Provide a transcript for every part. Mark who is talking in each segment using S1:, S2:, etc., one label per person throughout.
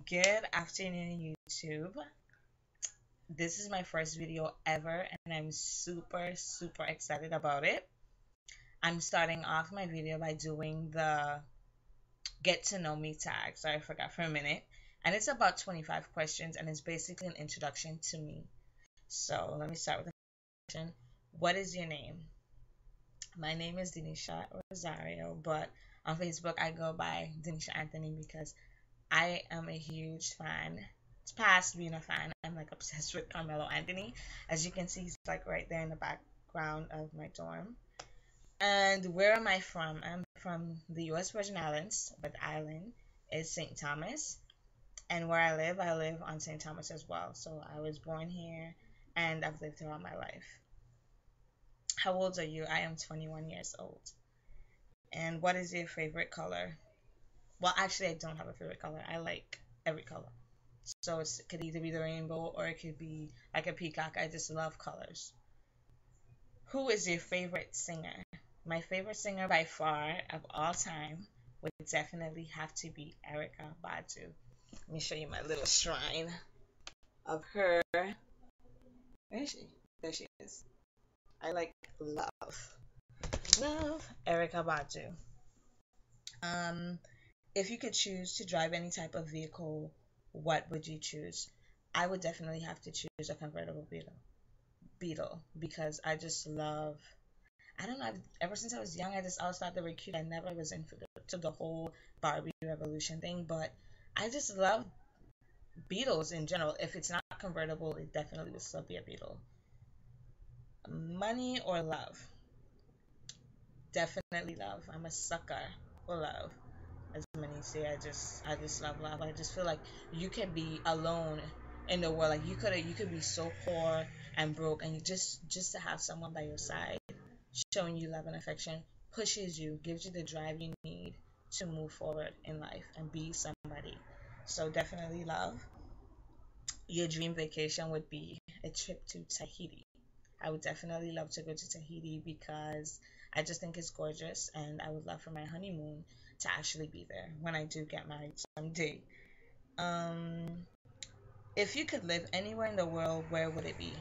S1: Good afternoon, YouTube. This is my first video ever, and I'm super excited about it. I'm starting off my video by doing the get to know me tag. Sorry, I forgot for a minute. And it's about 25 questions, and it's basically an introduction to me. So let me start with the question. What is your name? My name is Denisha Rosario, but on Facebook I go by Denisha Anthony because I am a huge fan. It's past being a fan. I'm like obsessed with Carmelo Anthony. As you can see, he's like right there in the background of my dorm. And where am I from? I'm from the U.S. Virgin Islands, but the island is St. Thomas. And where I live on St. Thomas as well. So I was born here and I've lived throughout my life. How old are you? I am 21 years old. And what is your favorite color? Well, actually, I don't have a favorite color. I like every color. So it could either be the rainbow or it could be like a peacock. I just love colors. Who is your favorite singer? My favorite singer by far of all time would definitely have to be Erykah Badu. Let me show you my little shrine of her. Where is she? There she is. I like love Erykah Badu. Um, if you could choose to drive any type of vehicle, what would you choose? I would definitely have to choose a convertible Beetle because I just love. I don't know. Ever since I was young, I just always thought they were cute. I never was into the whole Barbie Revolution thing, but I just love Beetles in general. If it's not convertible, it definitely would still be a Beetle. Money or love? Definitely love. I'm a sucker for love. As many say, I just love love. I just feel like you can be alone in the world. Like you could be so poor and broke, and you just to have someone by your side showing you love and affection pushes you, gives you the drive you need to move forward in life and be somebody. So definitely love. Your dream vacation would be a trip to Tahiti. I would definitely love to go to Tahiti because I just think it's gorgeous and I would love for my honeymoon to actually be there when I do get married someday. Um, if you could live anywhere in the world, where would it be?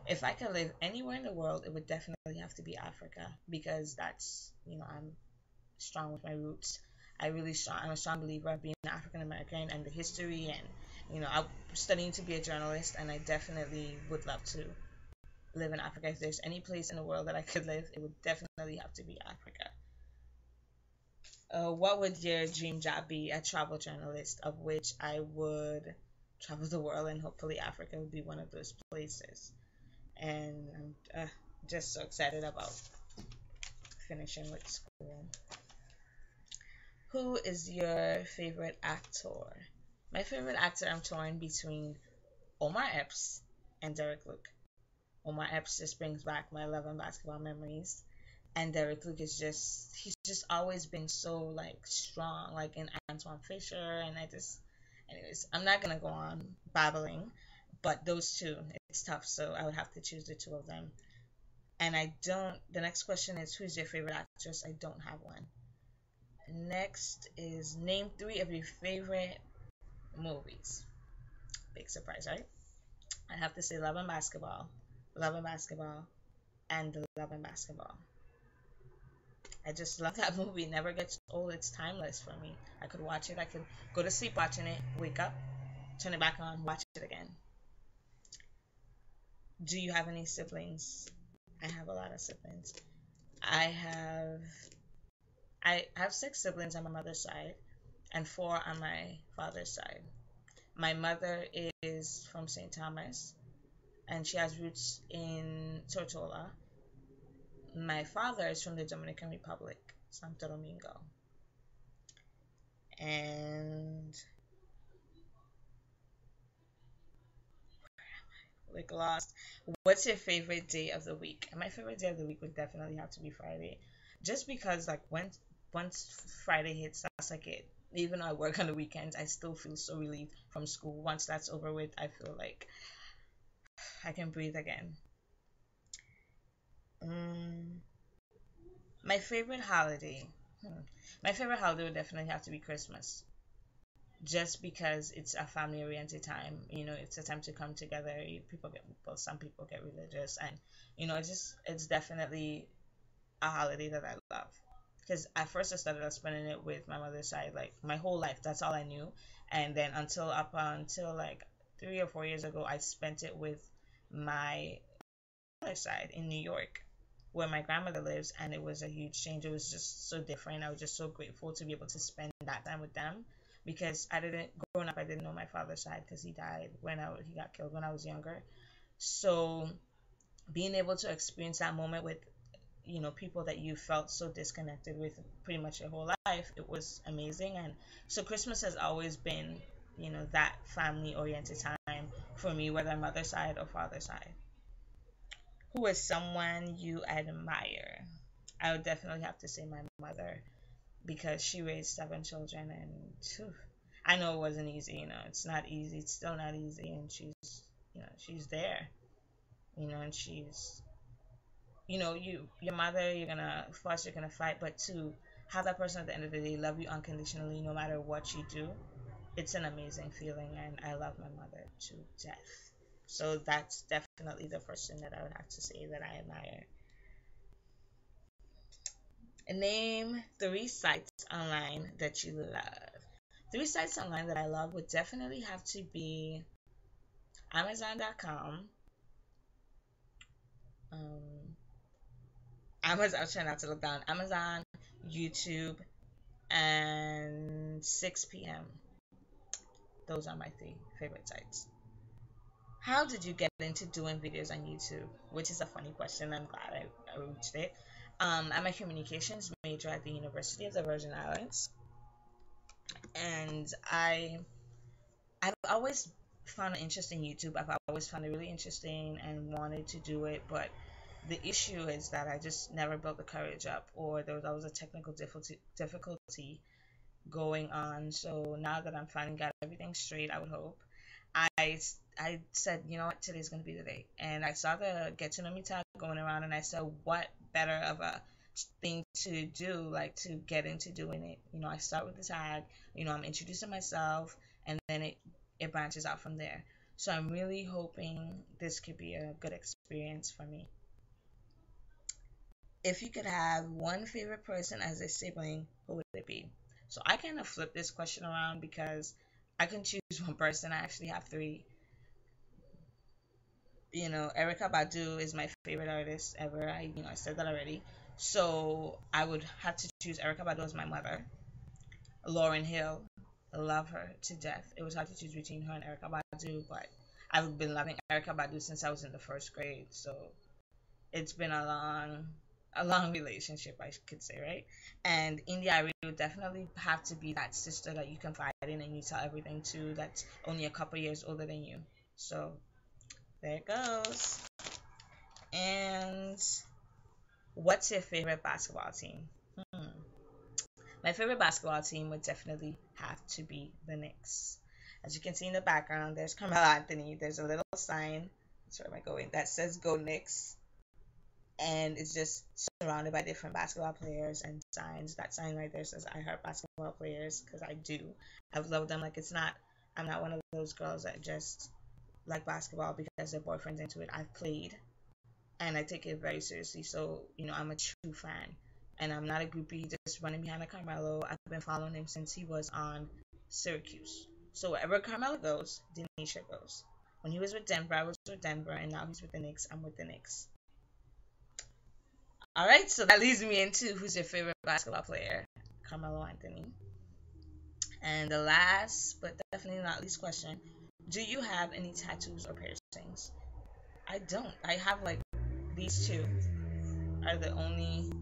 S1: If I could live anywhere in the world, it would definitely have to be Africa because I'm strong with my roots. I'm a strong believer of being African American and the history and I'm studying to be a journalist and I definitely would love to live in Africa. If there's any place in the world that I could live, it would definitely have to be Africa. What would your dream job be? A travel journalist, of which I would travel the world, and hopefully Africa would be one of those places. And I'm just so excited about finishing with school. Who is your favorite actor? My favorite actor, I'm torn between Omar Epps and Derek Luke. Omar Epps just brings back my love and basketball memories. And Derek Luke he's just always been so like strong, like in Antoine Fisher. And anyways, I'm not gonna go on babbling, but those two, it's tough. So I would have to choose the two of them. And the next question is, who's your favorite actress? I don't have one. Next is name three of your favorite movies. Big surprise, right? I have to say Love and Basketball, and The Love and Basketball. I just love that movie. It never gets old. It's timeless for me. I could watch it. I could go to sleep watching it, wake up, turn it back on, watch it again. Do you have any siblings? I have a lot of siblings. I have I have six siblings on my mother's side and four on my father's side. My mother is from St. Thomas and she has roots in Tortola. My father is from the Dominican Republic, Santo Domingo. And like lost. What's your favorite day of the week? And my favorite day of the week would definitely have to be Friday. Just because like once Friday hits, that's like it. Even though I work on the weekends, I still feel so relieved from school. Once that's over with, I feel like I can breathe again. Um, my favorite holiday. Hmm. My favorite holiday would definitely have to be Christmas just because it's a family oriented time. It's a time to come together. People get, well, some people get religious, and it's definitely a holiday that I love. Because at first I started out spending it with my mother's side, like my whole life. That's all I knew. And then until like 3 or 4 years ago, I spent it with my other side in New York, where my grandmother lives, and it was a huge change. It was just so different. I was just so grateful to be able to spend that time with them, because growing up, I didn't know my father's side because he died he got killed when I was younger. So being able to experience that moment with people that you felt so disconnected with pretty much your whole life, it was amazing. And so Christmas has always been that family oriented time for me, whether mother side or father side. Who is someone you admire? I would definitely have to say my mother, because she raised 7 children, and phew, I know it wasn't easy. It's not easy. It's still not easy, and she's there. And she's your mother, you're gonna fuss, you're gonna fight, but to have that person at the end of the day love you unconditionally no matter what you do, it's an amazing feeling, and I love my mother to death. So that's definitely the person that I would have to say that I admire. Name 3 sites online that you love. 3 sites online that I love would definitely have to be Amazon.com. Um, Amazon. I was trying not to look down. Amazon, YouTube, and 6 p.m. Those are my 3 favorite sites. How did you get into doing videos on YouTube? Which is a funny question. I'm glad I reached it. I'm a communications major at the University of the Virgin Islands, and I've always found it interesting YouTube. I've always found it really interesting and wanted to do it, but the issue is that I just never built the courage up, or there was always a technical difficulty going on. So now that I'm finally got everything straight, I would hope, I I said, you know what, today's gonna be the day. And I saw the get to know me tag going around, and I said, what better of a thing to do, like to get into doing it. I start with the tag. I'm introducing myself, and then it branches out from there. So I'm really hoping this could be a good experience for me. If you could have one favorite person as a sibling, who would it be? So I kind of flip this question around because I can choose one person. I actually have three. Erica Badu is my favorite artist ever. I said that already. So I would have to choose Erica Badu as my mother. Lauren Hill, I love her to death. It was hard to choose between her and Erica Badu, but I've been loving Erica Badu since I was in the first grade. So it's been a long relationship, I could say, right? And India Arie would definitely have to be that sister that you confide in and you tell everything to, that's only a couple years older than you. So there it goes. And what's your favorite basketball team? Hmm. My favorite basketball team would definitely have to be the Knicks. As you can see in the background, there's Carmelo Anthony. There's a little sign. Where am I going? That says "Go Knicks," and it's just surrounded by different basketball players and signs. That sign right there says "I heart basketball players," because I do. I've loved them. Like, it's not. I'm not one of those girls that just like basketball because their boyfriend's into it. I've played, and I take it very seriously. So, I'm a true fan. And I'm not a groupie just running behind a Carmelo. I've been following him since he was on Syracuse. So wherever Carmelo goes, Denisha goes. When he was with Denver, I was with Denver, and now he's with the Knicks. I'm with the Knicks. All right, so that leads me into who's your favorite basketball player? Carmelo Anthony. And the last, but definitely not least question, do you have any tattoos or piercings? I don't. I have like these two are the only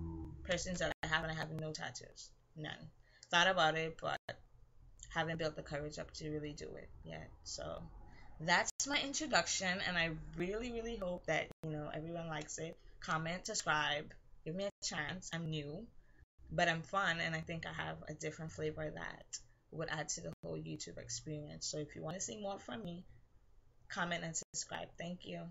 S1: piercings that I have, and I have no tattoos. None. Thought about it, but haven't built the courage up to really do it yet. So that's my introduction, and I really, really hope that everyone likes it. Comment, subscribe, give me a chance. I'm new, but I'm fun, and I think I have a different flavor that would add to the whole YouTube experience. So if you want to see more from me, comment and subscribe. Thank you.